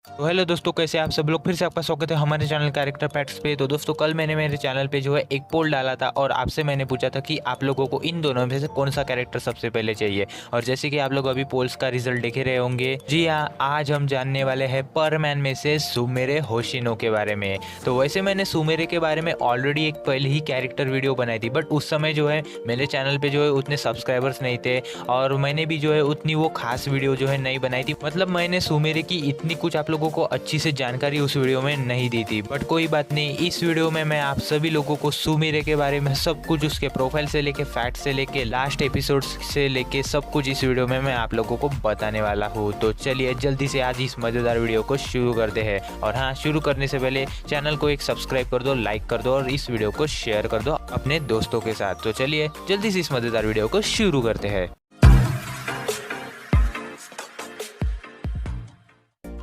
तो हेलो दोस्तों, कैसे आप सब लोग। फिर से आपका स्वागत है हमारे चैनल कैरेक्टर पैट्स पे। तो दोस्तों, कल मैंने मेरे चैनल पे जो है एक पोल डाला था और आपसे मैंने पूछा था कि आप लोगों को इन दोनों में से कौन सा कैरेक्टर सबसे पहले चाहिए। और जैसे कि आप लोग अभी पोल्स का रिजल्ट देखे रहे होंगे, जी हाँ, आज हम जानने वाले हैं परमैन में से सुमेरे होशिनो के बारे में। तो वैसे मैंने सुमेरे के बारे में ऑलरेडी एक पहले ही कैरेक्टर वीडियो बनाई थी, बट उस समय जो है मेरे चैनल पे जो है उतने सब्सक्राइबर्स नहीं थे और मैंने भी जो है उतनी वो खास वीडियो जो है नहीं बनाई थी। मतलब मैंने सुमेरे की इतनी कुछ आप लोगों को अच्छी से जानकारी उस वीडियो में नहीं दी थी। बट कोई बात नहीं, इस वीडियो में मैं आप सभी लोगों को सुमेरे के बारे में सब कुछ, उसके प्रोफाइल से लेके फैक्ट से लेके लास्ट एपिसोड्स से लेके सब कुछ इस वीडियो में मैं आप लोगों को बताने वाला हूँ। तो चलिए जल्दी से आज इस मजेदार वीडियो को शुरू करते हैं। और हाँ, शुरू करने से पहले चैनल को एक सब्सक्राइब कर दो, लाइक कर दो और इस वीडियो को शेयर कर दो अपने दोस्तों के साथ। तो चलिए जल्दी से इस मजेदार वीडियो को शुरू करते हैं।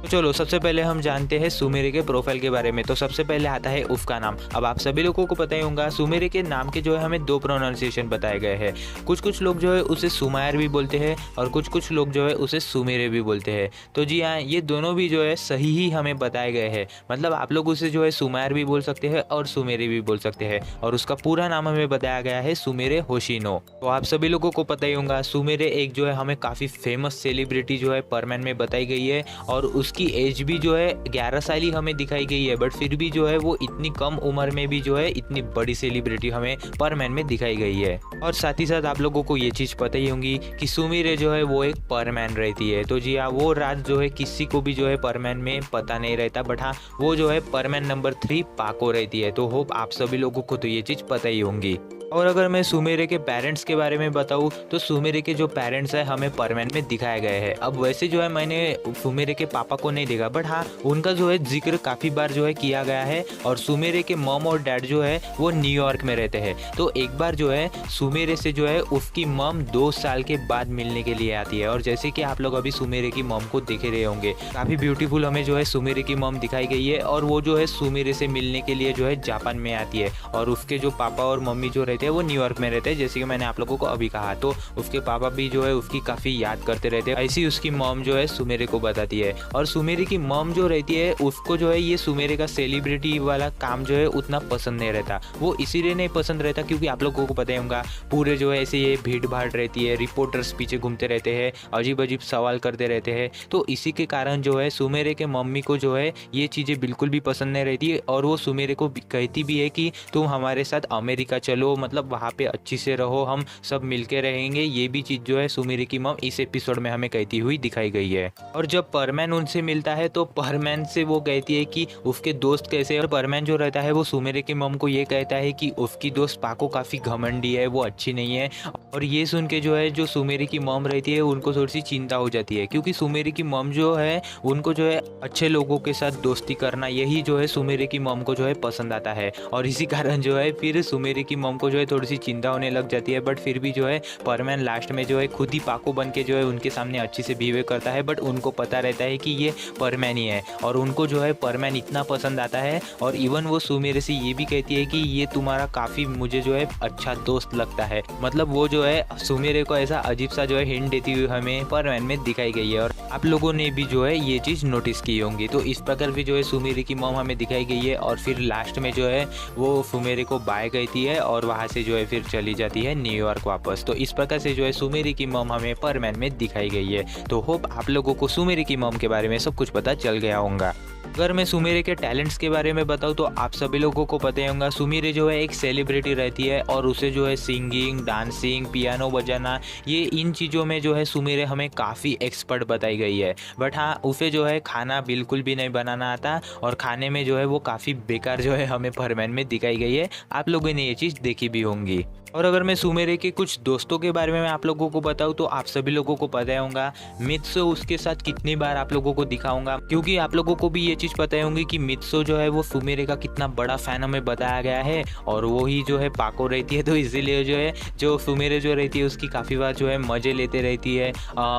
चलो सबसे पहले हम जानते हैं सुमेरे के प्रोफाइल के बारे में। तो सबसे पहले आता है उसका नाम। अब आप सभी लोगों को पता ही होगा, सुमेरे के नाम के जो है हमें दो प्रोनाउंसिएशन बताए गए हैं। कुछ लोग जो है उसे सुमायर भी बोलते हैं और कुछ लोग जो है उसे सुमेरे भी बोलते हैं। तो जी हाँ, ये दोनों भी जो है सही ही हमें बताए गए हैं। मतलब आप लोग उसे जो है सुमायर भी बोल सकते हैं और सुमेरे भी बोल सकते हैं। और उसका पूरा नाम हमें बताया गया है सुमेरे होशिनो। तो आप सभी लोगों को पता ही होगा, सुमेरे एक जो है हमें काफ़ी फेमस सेलिब्रिटी जो है परमैन में बताई गई है और उसकी एज भी जो है 11 साल ही हमें दिखाई गई है। बट फिर भी जो है वो इतनी कम उम्र में भी जो है इतनी बड़ी सेलिब्रिटी हमें परमैन में दिखाई गई है। और साथ ही साथ आप लोगों को ये चीज़ पता ही होगी कि सुमेरे जो है वो एक परमैन रहती है। तो जी हाँ, वो राज जो है किसी को भी जो है परमैन में पता नहीं रहता। बट हाँ, वो जो है परमैन नंबर 3 पाको रहती है। तो होप आप सभी लोगों को तो ये चीज़ पता ही होंगी। और अगर मैं सुमेरे के पेरेंट्स के बारे में बताऊँ तो सुमेरे के जो पेरेंट्स हैं हमें परमैन में दिखाए गए हैं। अब वैसे जो है मैंने सुमेरे के पापा को नहीं देखा, बट हाँ, उनका जो है जिक्र काफ़ी बार जो है किया गया है। और सुमेरे के मम और डैड जो है वो न्यूयॉर्क में रहते हैं। तो एक बार जो है सुमेरे से जो है उसकी मम 2 साल के बाद मिलने के लिए आती है। और जैसे कि आप लोग अभी सुमेरे की मम को देख रहे होंगे, काफ़ी ब्यूटीफुल हमें जो है सुमेरे की मम दिखाई गई है। और वो जो है सुमेरे से मिलने के लिए जो है जापान में आती है। और उसके जो पापा और मम्मी जो रहते हैं वो न्यूयॉर्क में रहते हैं, जैसे कि मैंने आप लोगों को अभी कहा। तो उसके पापा भी जो है उसकी काफ़ी याद करते रहते हैं। ऐसी उसकी मॉम जो है सुमेरे को बताती है। और सुमेरे की मॉम जो रहती है उसको जो है ये सुमेरे का सेलिब्रिटी वाला काम जो है उतना पसंद नहीं रहता। वो इसीलिए नहीं पसंद रहता क्योंकि आप लोगों को पता ही होगा, पूरे जो है ऐसे ये भीड़ भाड़ रहती है, रिपोर्टर्स पीछे घूमते रहते हैं, अजीब अजीब सवाल करते रहते हैं। तो इसी के कारण जो है सुमेरे के मम्मी को जो है ये चीज़ें बिल्कुल भी पसंद नहीं रहती है। और वो सुमेरे को कहती भी है कि तुम हमारे साथ अमेरिका चलो, मतलब वहाँ पे अच्छी से रहो, हम सब मिलके रहेंगे। ये भी चीज़ जो है सुमेरे की मम इस एपिसोड में हमें कहती हुई दिखाई गई है। और जब परमैन उनसे मिलता है तो परमैन से वो कहती है कि उसके दोस्त कैसे। और परमैन जो रहता है वो सुमेरे की मम को ये कहता है कि उसकी दोस्त पाको काफ़ी घमंडी है, वो अच्छी नहीं है। और ये सुन के जो है जो सुमेरे की मम रहती है उनको थोड़ी सी चिंता हो जाती है, क्योंकि सुमेरे की मम जो है उनको जो है अच्छे लोगों के साथ दोस्ती करना, यही जो है सुमेरे की मम को जो है पसंद आता है। और इसी कारण जो है फिर सुमेरे की मम को जो है थोड़ी सी चिंता होने लग जाती है। बट फिर भी जो है परमैन लास्ट में जो है खुद ही पाको बन के जो है उनके सामने अच्छी से बिहेव करता है। बट उनको पता रहता है कि ये परमैन ही है और उनको जो है परमैन इतना पसंद आता है। और इवन वो सुमेरे से ये भी कहती है कि ये तुम्हारा काफ़ी मुझे जो है अच्छा दोस्त लगता है। मतलब वो जो है सुमेरे को ऐसा अजीब सा जो है हिंट देती हुई हमें परमैन में दिखाई गई है। और आप लोगों ने भी जो है ये चीज़ नोटिस की होंगी। तो इस प्रकार भी जो है सुमेरे की मॉम हमें दिखाई गई है। और फिर लास्ट में जो है वो सुमेरे को बाय कहती है और वहाँ से जो है फिर चली जाती है न्यूयॉर्क वापस। तो इस प्रकार से जो है सुमेरे की मॉम हमें परमैन में दिखाई गई है। तो होप आप लोगों को सुमेरे की मॉम के बारे में सब कुछ पता चल गया होगा। अगर मैं सुमेरे के टैलेंट्स के बारे में बताऊं तो आप सभी लोगों को पता ही होगा, सुमेरे जो है एक सेलिब्रिटी रहती है और उसे जो है सिंगिंग, डांसिंग, पियानो बजाना, ये इन चीज़ों में जो है सुमेरे हमें काफ़ी एक्सपर्ट बताई गई है। बट हाँ, उसे जो है खाना बिल्कुल भी नहीं बनाना आता और खाने में जो है वो काफ़ी बेकार जो है हमें परमैन में दिखाई गई है। आप लोगों ने ये चीज़ देखी भी होंगी। और अगर मैं सुमेरे के कुछ दोस्तों के बारे में मैं आप लोगों को बताऊं तो आप सभी लोगों को पता होगा मित्सो उसके साथ कितनी बार आप लोगों को दिखाऊंगा, क्योंकि आप लोगों को भी ये चीज़ पता होंगी कि मित्सो जो है वो सुमेरे का कितना बड़ा फैन हमें बताया गया है और वो ही जो है पाको रहती है। तो इसीलिए जो है जो सुमेरे जो रहती है उसकी काफ़ी बार जो है मज़े लेते रहती है,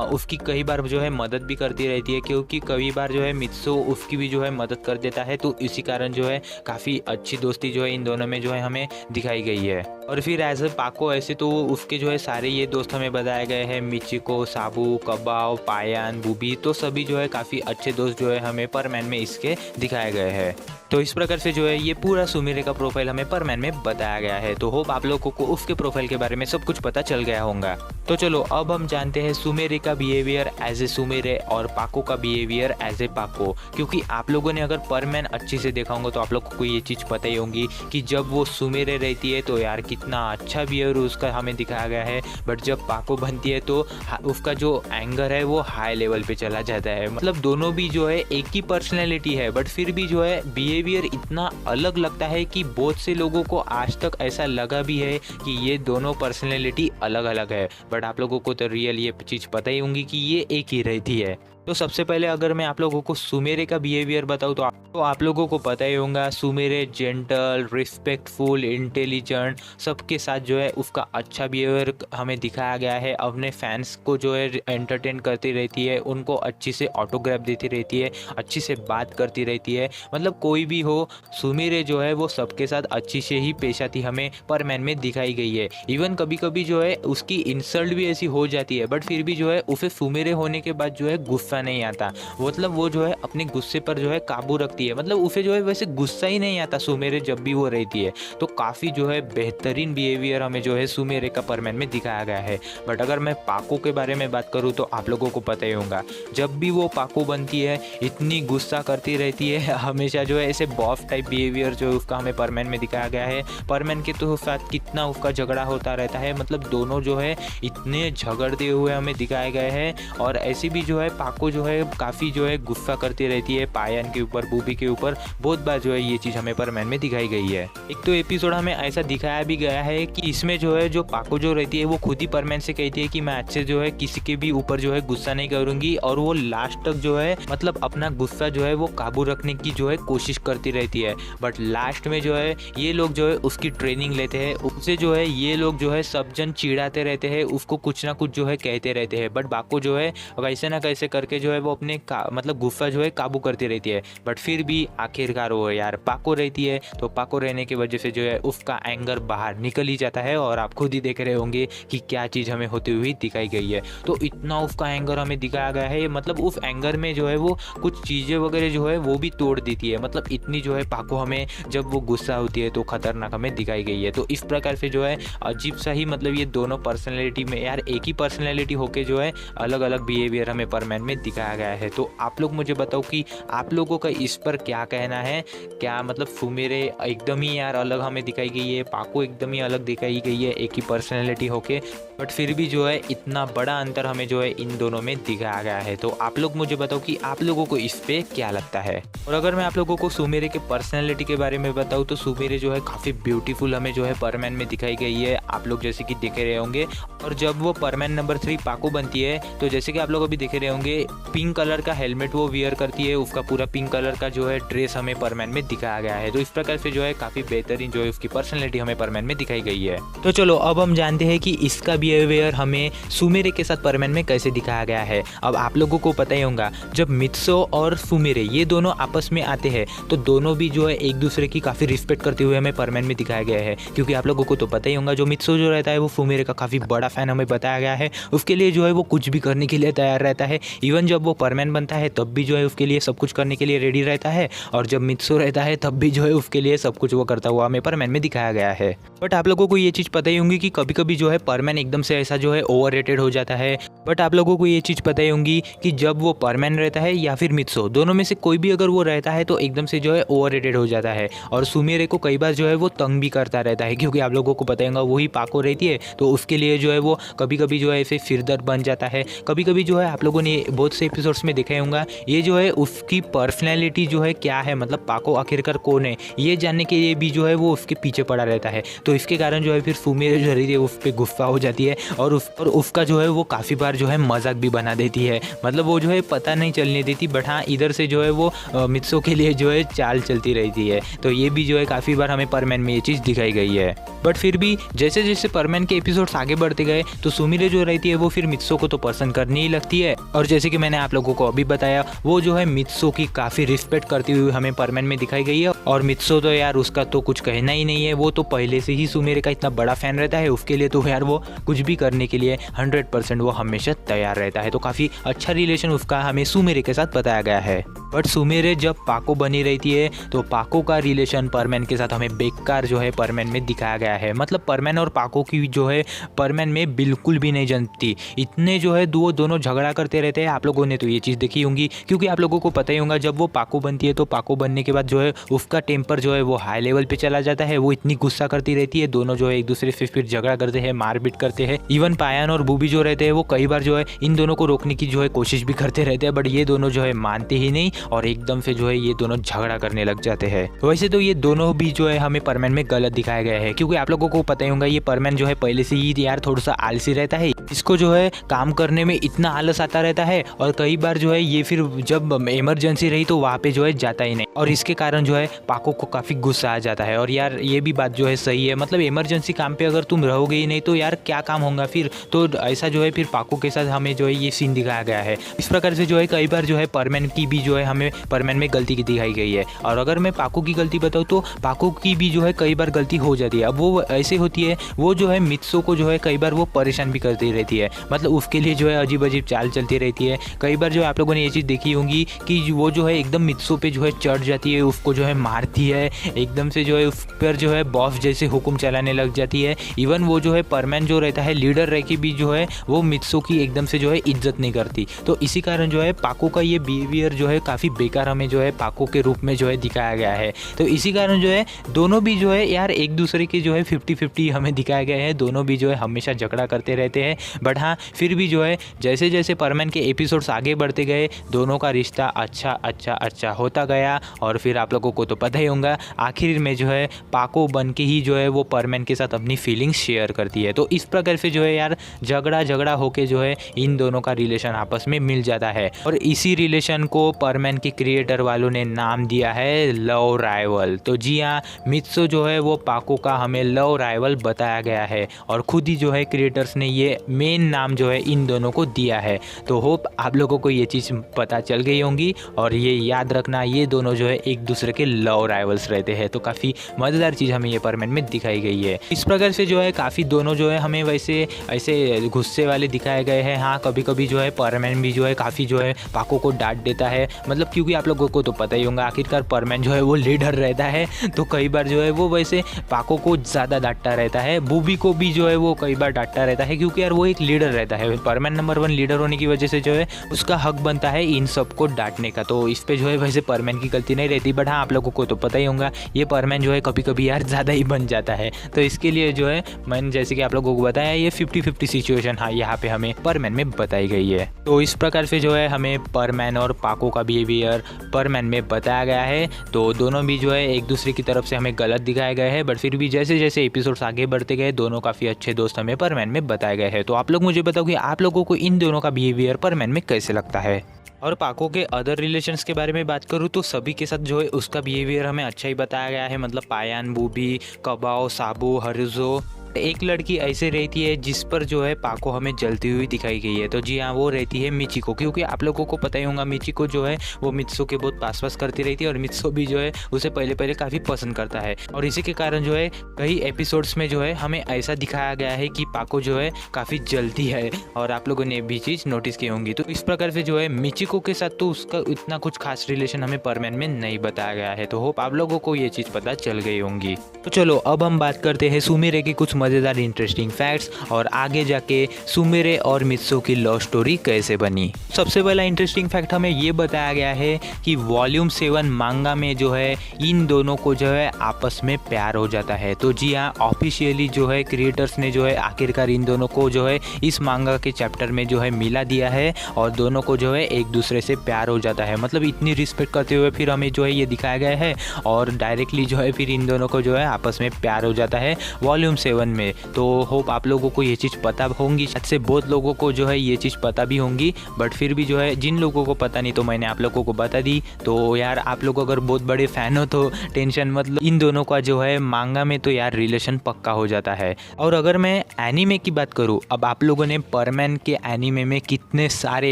उसकी कई बार जो है मदद भी करती रहती है, क्योंकि कई बार जो है मित्सो उसकी भी जो है मदद कर देता है। तो इसी कारण जो है काफ़ी अच्छी दोस्ती जो है इन दोनों में जो है हमें दिखाई गई है। और फिर एज ए पाको ऐसे तो उसके जो है सारे ये दोस्त हमें बताए गए हैं, मिचिको, साबू, कबाओ, पायान, बूबी, तो सभी जो है काफ़ी अच्छे दोस्त जो है हमें पर मैन में इसके दिखाए गए हैं। तो इस प्रकार से जो है ये पूरा सुमेरे का प्रोफाइल हमें पर मैन में बताया गया है। तो होप आप लोगों को उसके प्रोफाइल के बारे में सब कुछ पता चल गया होगा। तो चलो अब हम जानते हैं सुमेरे का बिहेवियर एज ए सुमेरे और पाको का बिहेवियर एज ए पाको। क्योंकि आप लोगों ने अगर पर मैन अच्छे से देखा होगा तो आप लोगों को ये चीज़ पता ही होगी कि जब वो सुमेरे रहती है तो यार कितना अच्छा बिहेवियर उसका हमें दिखाया गया है, बट जब पाको बनती है तो उसका जो एंगर है वो हाई लेवल पे चला जाता है। मतलब दोनों भी जो है एक ही पर्सनैलिटी है, बट फिर भी जो है बिहेवियर इतना अलग लगता है कि बहुत से लोगों को आज तक ऐसा लगा भी है कि ये दोनों पर्सनैलिटी अलग अलग है, बट आप लोगों को तो रियल ये चीज़ पता ही होगी कि ये एक ही रहती है। तो सबसे पहले अगर मैं आप लोगों को सुमेरे का बिहेवियर बताऊँ तो आप लोगों को पता ही होगा सुमेरे जेंटल, रिस्पेक्टफुल, इंटेलिजेंट, सबके साथ जो है उसका अच्छा बिहेवियर हमें दिखाया गया है। अपने फैंस को जो है एंटरटेन करती रहती है, उनको अच्छी से ऑटोग्राफ देती रहती है, अच्छी से बात करती रहती है। मतलब कोई भी हो, सुमेरे जो है वो सबके साथ अच्छी से ही पेश आती हमें पर मैन में दिखाई गई है। इवन कभी कभी जो है उसकी इंसल्ट भी ऐसी हो जाती है, बट फिर भी जो है उसे सुमेरे होने के बाद जो है गुस्सा नहीं आता। मतलब वो जो है अपने गुस्से पर जो है काबू रखती है, मतलब उसे जो है वैसे गुस्सा ही नहीं आता सुमेरे जब भी वो रहती है। तो काफ़ी जो है बेहतरीन बिहेवियर हमें जो है सुमेरे का परमैन में दिखाया गया है। बट अगर मैं पाको के बारे में बात करूँ तो आप लोगों को पता ही होगा, जब भी वो पाको बनती है इतनी गुस्सा करती रहती है, हमेशा जो है ऐसे बॉफ टाइप बिहेवियर जो उसका हमें परमैन में दिखाया गया है। परमैन के तो साथ कितना उसका झगड़ा होता रहता है, मतलब दोनों जो है इतने झगड़ते हुए हमें दिखाए गए हैं। और ऐसी भी जो है पाको जो है काफ़ी जो है गुस्सा करती रहती है पायन के ऊपर, बूबी के ऊपर। बहुत बार जो है ये चीज़ हमें पर मैन में दिखाई गई है। एक तो एपिसोड हमें ऐसा दिखाया भी गया है कि इसमें जो है जो पाको जो रहती है वो खुद ही परमैन से कहती है कि मैं अच्छे जो है किसी के भी ऊपर जो है गुस्सा नहीं करूंगी, और वो लास्ट तक जो है मतलब अपना गुस्सा जो है वो काबू रखने की जो है कोशिश करती रहती है। बट लास्ट में जो है ये लोग जो है उसकी ट्रेनिंग लेते हैं, उससे जो है ये लोग जो है सब जन चिढ़ाते रहते हैं, उसको कुछ ना कुछ जो है कहते रहते हैं। बट पाको जो है कैसे ना कैसे करके जो है वो अपने मतलब गुस्सा जो है काबू करती रहती है। बट फिर भी आखिरकार वो यार पाको रहती है, तो पाको रहने की वजह से जो है उसका एंगर बाहर निकल ही जाता है। और आप खुद ही देख रहे होंगे कि क्या चीज़ हमें होती हुई दिखाई गई है। तो इतना उसका एंगर हमें दिखाया गया है, मतलब उस एंगर में जो है वो कुछ चीज़ें वगैरह जो है वो भी तोड़ देती है। मतलब इतनी जो है पाको हमें जब वो गुस्सा होती है तो खतरनाक हमें दिखाई गई है। तो इस प्रकार से जो है अजीब सा ही मतलब ये दोनों पर्सनैलिटी में यार एक ही पर्सनैलिटी होके जो है अलग अलग बिहेवियर हमें पर मैन में दिखाया गया है। तो आप लोग मुझे बताओ कि आप लोगों का इस पर क्या कहना है। क्या मतलब सुमेरे एकदम ही यार अलग हमें दिखाई गई है, पाको एकदम ही अलग दिखाई गई है एक ही पर्सनैलिटी होके, बट फिर भी जो है इतना बड़ा अंतर हमें जो है इन दोनों में दिखाया गया है। तो आप लोग मुझे बताओ कि आप लोगों को इस पे क्या लगता है। और अगर मैं आप लोगों को सुमेरे के पर्सनैलिटी के बारे में बताऊँ तो सुमेरे जो है काफ़ी ब्यूटीफुल हमें जो है परमैन में दिखाई गई है, आप लोग जैसे कि देखे रहे होंगे। और जब वो परमैन नंबर 3 पाको बनती है तो जैसे कि आप लोग अभी देखे रहे होंगे पिंक कलर का हेलमेट वो वियर करती है, उसका पूरा पिंक कलर का जो है ड्रेस हमें परमैन में दिखाया गया है। तो इस प्रकार से जो है काफ़ी बेहतरीन जो है उसकी पर्सनैलिटी हमें परमैन में दिखाई गई है। तो चलो अब हम जानते हैं कि इसका बिहेवियर हमें सुमेरे के साथ परमैन में कैसे दिखाया गया है। अब आप लोगों को पता ही होगा जब मित्सो और सुमेरे ये दोनों आपस में आते हैं तो दोनों भी जो है एक दूसरे की काफ़ी रिस्पेक्ट करते हुए हमें परमैन में दिखाया गया है। क्योंकि आप लोगों को तो पता ही होगा जो मित्सो जो रहता है वो सुमेरे का काफ़ी बड़ा फैन हमें बताया गया है, उसके लिए जो है वो कुछ भी करने के लिए तैयार रहता है। इवन जब वो परमैन बनता है तब भी जो है उसके लिए सब कुछ करने के लिए रेडी रहता है, और जब मित्सो रहता है तब भी जो है उसके लिए सब कुछ वो करता हुआ हमें परमैन में दिखाया गया है। बट आप लोगों को ये चीज़ पता ही होगी कि कभी कभी जो है परमैन एकदम से ऐसा जो है ओवररेटेड हो जाता है। बट आप लोगों को ये चीज़ पता ही होगी कि जब वो परमैन रहता है या फिर मित्सो, दोनों में से कोई भी अगर वो रहता है तो एकदम से जो है ओवररेटेड हो जाता है। और सुमेरे को कई बार जो है वो तंग भी करता रहता है, क्योंकि आप लोगों को पता होगा वही पाको रहती है तो उसके लिए जो है वो कभी कभी जो है ऐसे सिरदर्द बन जाता है। कभी कभी जो है आप लोगों ने बहुत से एपिसोड्स में देखा होगा ये जो है उसकी पर्सनैलिटी जो है क्या है, मतलब पाको आखिरकार कौन है ये जानने के लिए भी जो है वो उसके पीछे पड़ा रहता है। तो इसके कारण जो है फिर सुमेरे जो रहती है उस पर गुस्सा हो जाती है और उसका जो है वो काफ़ी बार बार जो है मजाक भी बना देती है, मतलब वो जो है पता नहीं चलने देती, बट हाँ इधर से जो है वो मित्सो के लिए जो है चाल चलती रहती है। तो ये भी जो है काफ़ी बार हमें परमैन में ये चीज़ दिखाई गई है। बट फिर भी जैसे जैसे परमैन के एपिसोड्स आगे बढ़ते गए तो सुमिरे जो रहती है वो फिर मित्सो को तो पसंद करने ही लगती है, और जैसे कि मैंने आप लोगों को अभी बताया वो जो है मित्सो की काफ़ी रिस्पेक्ट करती हुई हमें परमैन में दिखाई गई है। और मित्सो तो यार उसका तो कुछ कहना ही नहीं है, वो तो पहले से ही सुमिरे का इतना बड़ा फैन रहता है, उसके लिए तो यार वो कुछ भी करने के लिए 100% वो हमेशा तैयार रहता है। तो काफ़ी अच्छा रिलेशन उसका हमें सुमिरे के साथ बताया गया है। बट सुमिरे जब पाको बनी रहती है तो पाको का रिलेशन परमैन के साथ हमें बेकार जो है परमैन में दिखाया गया है। मतलब परमैन और पाको की जो है परमैन में बिल्कुल भी नहीं जनती, इतने जो है दोनों झगड़ा करते रहते हैं। आप लोगों ने तो ये चीज़ देखी होंगी, क्योंकि आप लोगों को पता ही होगा जब वो पाको बनती है तो पाको बनने के बाद जो है उसका टेम्पर जो है वो हाई लेवल पे चला जाता है, वो इतनी गुस्सा करती रहती है, दोनों जो है एक दूसरे से फिर झगड़ा करते हैं, मारपीट करते हैं। इवन पायन और बूबी जो रहते हैं वो कई बार जो है इन दोनों को रोकने की जो है कोशिश भी करते रहते हैं, बट ये दोनों जो है मानते ही नहीं और एकदम से जो है ये दोनों झगड़ा करने लग जाते हैं। वैसे तो ये दोनों भी जो है हमें परमैन में गलत दिखाया गया है, क्योंकि आप लोगों को पता ही होगा ये परमैन जो है पहले से ही यार थोड़ा सा आलसी रहता है, इसको जो है काम करने में इतना आलस आता रहता है, और कई बार जो है ये फिर जब इमरजेंसी रही तो वहाँ पे जो है जाता ही नहीं, और इसके कारण जो है पाको को काफ़ी गुस्सा आ जाता है। और यार ये भी बात जो है सही है, मतलब इमरजेंसी काम पे अगर तुम रहोगे ही नहीं तो यार क्या काम होगा फिर, तो ऐसा जो है फिर पाको के साथ हमें जो है ये सीन दिखाया गया है। इस प्रकार से जो है कई बार जो है परमैन की भी जो है हमें परमैन में गलती की दिखाई गई है। और अगर मैं पाको की गलती बताऊँ तो पाको की भी जो है कई बार गलती हो जाती है। अब वो ऐसे होती है, वो जो है मित्सो को जो है कई बार वो परेशान भी करती रहती है, मतलब उसके लिए जो है अजीब अजीब चाल चलती रहती है। कई बार जो है आप लोगों ने ये चीज़ देखी होंगी कि वो जो है एकदम मित्सो पे जो है चढ़ जाती है, उसको जो है मारती है, एकदम से जो है उस पर जो है बॉस जैसे हुक्म चलाने लग जाती है। इवन वो जो है परमैन जो रहता है लीडर रह के भी जो है वो मित्सो की एकदम से जो है इज्जत नहीं करती। तो इसी कारण जो है पाको का ये बिहेवियर जो है काफ़ी बेकार हमें जो है पाको के रूप में जो है दिखाया गया है। तो इसी कारण जो है दोनों भी जो है यार एक दूसरे के जो है 50-50 हमें दिखाए गए हैं, दोनों भी जो है हमेशा झगड़ा करते रहते हैं। बट हाँ फिर भी जो है जैसे जैसे परमैन के एपिसोड्स आगे बढ़ते गए दोनों का रिश्ता अच्छा होता गया, और फिर आप लोगों को तो पता ही होगा आखिर में जो है पाको बन के ही जो है वो परमैन के साथ अपनी फीलिंग्स शेयर करती है। तो इस प्रकार से जो है यार झगड़ा होके जो है इन दोनों का रिलेशन आपस में मिल जाता है, और इसी रिलेशन को परमैन के क्रिएटर वालों ने नाम दिया है लव राइवल। तो जी हाँ, मित्सो जो है वो पाको का हमें लव राइवल बताया गया है, और खुद ही जो है क्रिएटर्स ने ये मेन नाम जो है इन दोनों को दिया है। तो होप आप लोगों को ये चीज़ पता चल गई होंगी, और ये याद रखना ये दोनों जो है एक दूसरे के लव राइवल्स रहते हैं। तो काफ़ी मज़ेदार चीज़ हमें ये परमैन में दिखाई गई है। इस प्रकार से जो है काफ़ी दोनों जो है हमें वैसे ऐसे गुस्से वाले दिखाए गए हैं। हाँ कभी कभी जो है परमैन भी जो है काफ़ी जो है पाको को डांट देता है, मतलब क्योंकि आप लोगों को तो पता ही होगा आखिरकार परमैन जो है वो लीडर रहता है, तो कई बार जो है वो वैसे पाको को ज़्यादा डांटता रहता है। बूबी को भी जो है वो कई बार डांटता रहता है, क्योंकि यार वो एक लीडर रहता है, परमैन नंबर 1 लीडर होने की वजह से जो है उसका हक बनता है इन सबको डांटने का। तो इस पे जो है वैसे परमैन की गलती नहीं रहती, बट हाँ आप लोगों को तो पता ही होगा ये परमैन जो है कभी कभी यार ज़्यादा ही बन जाता है। तो इसके लिए जो है मैंने जैसे कि आप लोगों को बताया ये 50-50 सिचुएशन हाँ यहाँ पे हमें परमैन में बताई गई है। तो इस प्रकार से जो है हमें परमैन और पाको का बिहेवियर परमैन में बताया गया है। तो दोनों भी जो है एक दूसरे की तरफ से हमें गलत दिखाए गए हैं, बट फिर भी जैसे जैसे एपिसोड्स आगे बढ़ते गए दोनों काफ़ी अच्छे दोस्त हमें परमैन में बताए गए हैं। तो आप लोग मुझे बताओ कि आप लोगों को इन दोनों का बिहेवियर परमैन में कैसे लगता है। और पाको के अदर रिलेशंस के बारे में बात करूँ तो सभी के साथ जो है उसका बिहेवियर हमें अच्छा ही बताया गया है, मतलब पायान, बूबी, कबाओ, साबू, हरुजो। एक लड़की ऐसे रहती है जिस पर जो है पाको हमें जलती हुई दिखाई गई है। तो जी हाँ वो रहती है मिचिको, क्योंकि आप लोगों को पता ही होगा मिचिको जो है वो मित्सो के बहुत पास करती रहती है, और मित्सो भी जो है उसे पहले काफ़ी पसंद करता है। और इसी के कारण जो है कई एपिसोड्स में जो है हमें ऐसा दिखाया गया है कि पाको जो है काफ़ी जलती है, और आप लोगों ने भी चीज़ नोटिस की होंगी। तो इस प्रकार से जो है मिचिको के साथ तो उसका इतना कुछ खास रिलेशन हमें परमैन में नहीं बताया गया है। तो होप आप लोगों को ये चीज़ पता चल गई होंगी। तो चलो अब हम बात करते हैं सुमिरे की कुछ मज़ेदार इंटरेस्टिंग फैक्ट्स, और आगे जाके सुमिरे और मित्सो की लव स्टोरी कैसे बनी। सबसे पहला इंटरेस्टिंग फैक्ट हमें ये बताया गया है कि वॉल्यूम 7 मांगा में जो है इन दोनों को जो है आपस में प्यार हो जाता है। तो जी हाँ ऑफिशियली जो है क्रिएटर्स ने जो है आखिरकार इन दोनों को जो है इस मांगा के चैप्टर में जो है मिला दिया है, और दोनों को जो है एक दूसरे से प्यार हो जाता है। मतलब इतनी रिस्पेक्ट करते हुए फिर हमें जो है ये दिखाया गया है, और डायरेक्टली जो है फिर इन दोनों को जो है आपस में प्यार हो जाता है वॉल्यूम 7 में। तो होप आप लोगों को ये चीज़ पता होंगी, शायद से बहुत लोगों को जो है ये चीज़ पता भी होंगी, बट फिर भी जो है जिन लोगों को पता नहीं तो मैंने आप लोगों को बता दी। तो यार आप लोग अगर बहुत बड़े फ़ैन हो तो टेंशन मतलब इन दोनों का जो है मांगा में तो यार रिलेशन पक्का हो जाता है। और अगर मैं एनीमे की बात करूँ, अब आप लोगों ने परमैन के एनीमे में कितने सारे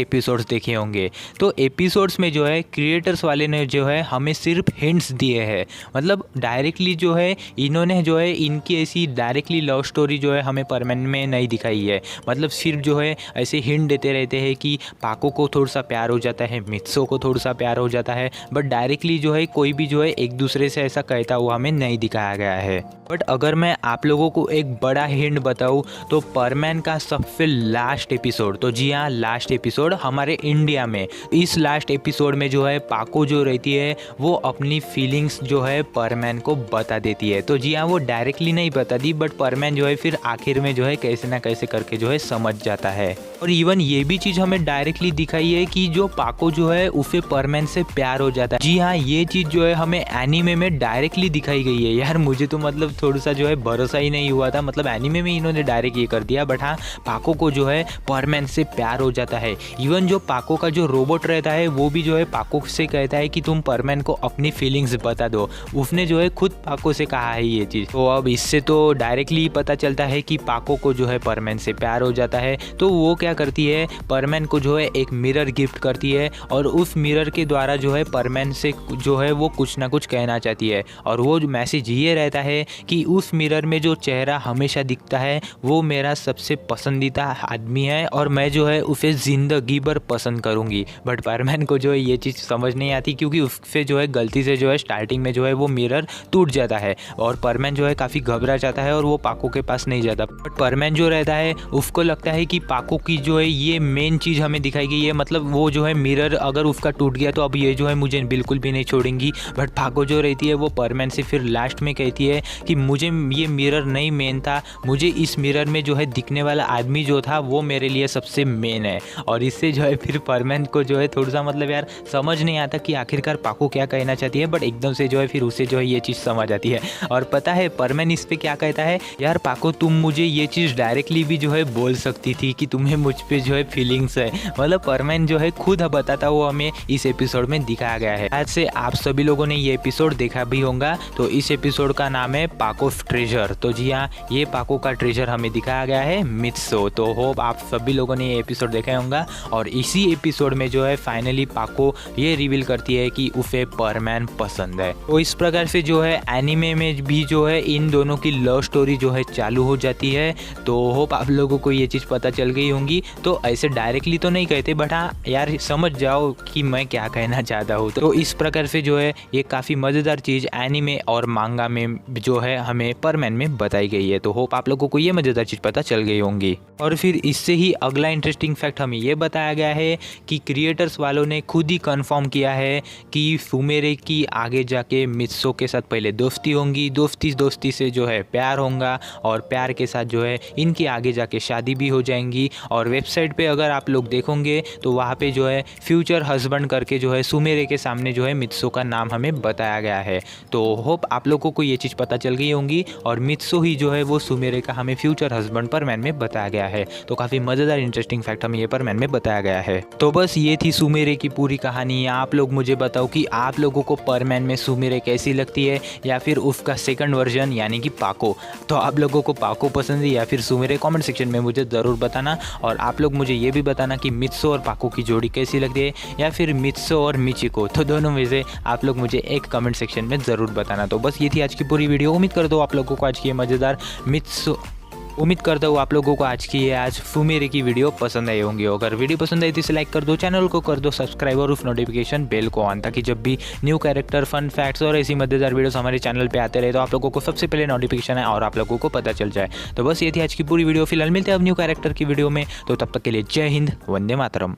एपिसोड्स देखे होंगे। तो एपिसोड्स में जो है क्रिएटर्स वाले ने जो है हमें सिर्फ हिंट्स दिए हैं, मतलब डायरेक्टली जो है इन्होंने जो है इनकी ऐसी डायरेक्टली लव स्टोरी जो है हमें परमैन में नहीं दिखाई है। मतलब सिर्फ जो है ऐसे हिंट देते रहते हैं कि पाको को थोड़ा सा प्यार हो जाता है, मित्सो को थोड़ा सा प्यार हो जाता है, बट डायरेक्टली जो है कोई भी जो है एक दूसरे से ऐसा कहता हुआ हमें नहीं दिखाया गया है। बट अगर मैं आप लोगों को एक बड़ा हिंट बताऊँ तो परमैन का सबसे लास्ट एपिसोड, तो जी हाँ लास्ट एपिसोड हमारे इंडिया में, इस लास्ट एपिसोड में जो है पाको जो रहती है वो अपनी फीलिंग्स जो है परमैन को बता देती है। तो जी हाँ वो डायरेक्टली नहीं बता दी, बट परमैन जो है फिर आखिर में जो है कैसे ना कैसे करके जो है समझ जाता है। और इवन ये भी चीज़ हमें डायरेक्टली दिखाई है कि जो पाको जो है उसे परमैन से प्यार हो जाता है। जी हाँ ये चीज़ जो है हमें एनीमे में डायरेक्टली दिखाई गई है। यार मुझे तो मतलब थोड़ा सा जो है भरोसा ही नहीं हुआ था, मतलब एनीमे में इन्होंने डायरेक्ट ये कर दिया, बट हाँ पाको को जो है परमैन से प्यार हो जाता है। इवन जो पाको का जो रोबोट रहता है वो भी जो है पाको से कहता है कि तुम परमैन को अपनी फीलिंग्स बता दो। उसने जो है खुद पाको से कहा है ये चीज़। तो अब इससे तो डायरेक्टली पता चलता है कि पाको को जो है परमैन से प्यार हो जाता है। तो वो क्या करती है, परमैन को जो है एक मिरर गिफ्ट करती है और उस मिरर के द्वारा जो है परमैन से जो है वो कुछ ना कुछ कहना चाहती है। और वो मैसेज ये रहता है कि उस मिरर में जो चेहरा हमेशा दिखता है वो मेरा सबसे पसंदीदा आदमी है और मैं जो है उसे ज़िंदगी भर पसंद करूँगी। बट परमैन को जो है ये चीज़ समझ नहीं आती, क्योंकि उससे जो है गलती से जो है स्टार्टिंग में जो है वो मिरर टूट जाता है और परमैन जो है काफ़ी घबरा जाता है और वो पाको के पास नहीं जाता। बट परमैन जो रहता है उसको लगता है कि पाको की जो है ये मेन चीज़ हमें दिखाई गई है, मतलब वो जो है मिरर अगर उसका टूट गया तो अब ये जो है मुझे बिल्कुल भी नहीं छोड़ेंगी। बट पाको जो रहती है वो परमैन से फिर लास्ट में कहती है कि मुझे ये मिरर नहीं मेन था, मुझे इस मिरर में जो है दिखने वाला आदमी जो था वो मेरे लिए सबसे मेन है। और इससे जो है फिर परमैन को जो है थोड़ा सा मतलब यार समझ नहीं आता कि आखिरकार पाको क्या कहना चाहती है, बट एकदम से जो है फिर उसे जो है ये चीज़ समझ आती है। और पता है परमैन इस पे क्या कहता है, यार पाको तुम मुझे ये चीज़ डायरेक्टली भी जो है बोल सकती थी कि तुम्हें मुझ पे जो है फीलिंग्स है। मतलब परमैन जो है खुद बताता वो हमें इस एपिसोड में दिखाया गया है। आज से आप सभी लोगों ने ये एपिसोड देखा भी होगा। तो इस एपिसोड का नाम है पाकोस ट्रेजर। तो जी हाँ ये पाको का ट्रेजर हमें दिखाया गया है मित्सो। तो होप आप सभी लोगों ने ये एपिसोड देखा होगा। और इसी एपिसोड में जो है फाइनली पाको ये रिवील करती है कि उसे परमैन पसंद है। तो इस प्रकार से जो है एनीमे में भी जो है इन दोनों की लव स्टोरी जो है चालू हो जाती है। तो होप आप लोगों को ये चीज़ पता चल गई होंगी। तो ऐसे डायरेक्टली तो नहीं कहते, बट हाँ यार समझ जाओ कि मैं क्या कहना चाहता हूँ। तो इस प्रकार से जो है ये काफ़ी मज़ेदार चीज़ एनीमे और मांगा में जो है हमें परमैन में बताई गई है। तो होप आप लोगों को ये मज़ेदार चीज़ पता चल गई होंगी। और फिर इससे ही अगला इंटरेस्टिंग फैक्ट हमें ये बताया गया है कि क्रिएटर्स वालों ने खुद ही कंफर्म किया है कि सुमेरे की आगे जाके मित्सो के साथ पहले दोस्ती होंगी, दोस्ती से जो है प्यार होगा और प्यार के साथ जो है इनकी आगे जाके शादी भी हो जाएंगी। और वेबसाइट पे अगर आप लोग देखोगे तो वहाँ पे जो है फ्यूचर हस्बैंड करके जो है सुमेरे के सामने जो है मित्सो का नाम हमें बताया गया है। तो होप आप लोगों को ये चीज़ पता चल गई होंगी और मित्सो ही जो है वो सुमेरे का हमें फ्यूचर हस्बैंड परमैन में बताया गया है। तो काफ़ी मज़ेदार इंटरेस्टिंग फैक्ट हमें ये परमैन में बताया गया है। तो बस ये थी सुमेरे की पूरी कहानी। आप लोग मुझे बताओ कि आप लोगों को परमैन में सुमेरे कैसी लगती है या फिर उसका सेकंड वर्जन यानी कि पाको। तो आप लोगों को पाको पसंद है या फिर सुमेरे, कमेंट सेक्शन में मुझे ज़रूर बताना। और आप लोग मुझे ये भी बताना कि मित्सो और पाको की जोड़ी कैसी लगती है या फिर मित्सो और मिचिको। तो दोनों में से आप लोग मुझे एक कमेंट सेक्शन में ज़रूर बताना। तो बस ये थी आज की पूरी वीडियो। उम्मीद करता हूँ आप लोगों को आज की ये मज़ेदार उम्मीद करता हूँ आप लोगों को आज की ये सुमेरे की वीडियो पसंद आई होंगी। अगर वीडियो पसंद आई तो इसे लाइक कर दो, चैनल को कर दो सब्सक्राइब और उस नोटिफिकेशन बेल को ऑन, ताकि जब भी न्यू कैरेक्टर, फन फैक्ट्स और ऐसी मजेदार वीडियोस हमारे चैनल पे आते रहे तो आप लोगों को सबसे पहले नोटिफिकेशन है और आप लोगों को पता चल जाए। तो बस ये थी आज की पूरी वीडियो। फिलहाल मिलते हैं अब न्यू कैरेक्टर की वीडियो में। तो तब तक के लिए जय हिंद, वंदे मातरम।